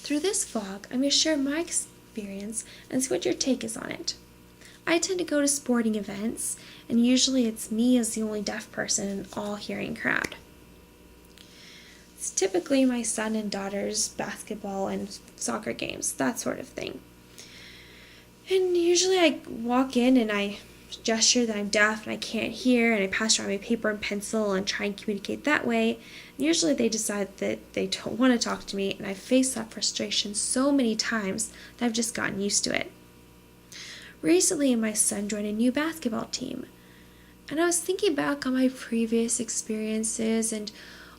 Through this vlog, I'm going to share my experience and see what your take is on it. I tend to go to sporting events, and usually it's me as the only deaf person in an all-hearing crowd. It's typically my son and daughter's basketball and soccer games, that sort of thing. And usually I walk in and I gesture that I'm deaf and I can't hear, and I pass around my paper and pencil and try and communicate that way. And usually they decide that they don't want to talk to me, and I've faced that frustration so many times that I've just gotten used to it. Recently, my son joined a new basketball team, and I was thinking back on my previous experiences and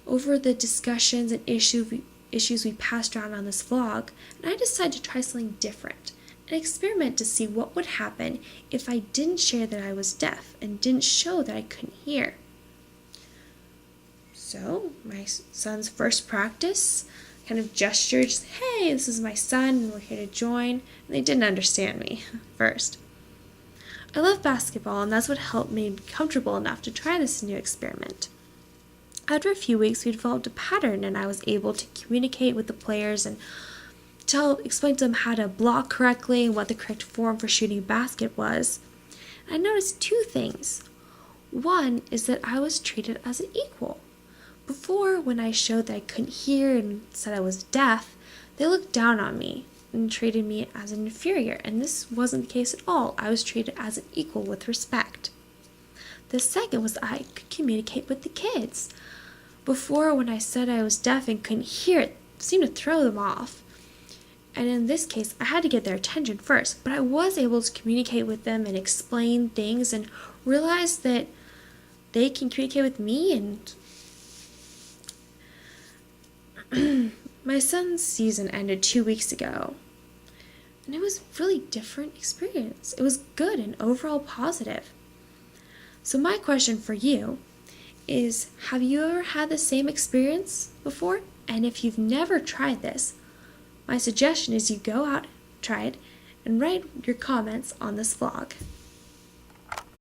over the discussions and issues we passed around on this vlog, and I decided to try something different. An experiment to see what would happen if I didn't share that I was deaf and didn't show that I couldn't hear. So, my son's first practice, kind of gestured, hey, this is my son, and we're here to join, and they didn't understand me first. I love basketball, and that's what helped me be comfortable enough to try this new experiment. After a few weeks, we developed a pattern, and I was able to communicate with the players and explain to them how to block correctly and what the correct form for shooting a basket was. I noticed two things. One is that I was treated as an equal. Before, when I showed that I couldn't hear and said I was deaf, they looked down on me and treated me as an inferior, and this wasn't the case at all. I was treated as an equal with respect. The second was I could communicate with the kids. Before, when I said I was deaf and couldn't hear, it seemed to throw them off. And in this case, I had to get their attention first, but I was able to communicate with them and explain things and realize that they can communicate with me. And my son's season ended 2 weeks ago, and it was a really different experience. It was good and overall positive. So my question for you is, have you ever had the same experience before? And if you've never tried this, my suggestion is you go out, try it, and write your comments on this vlog.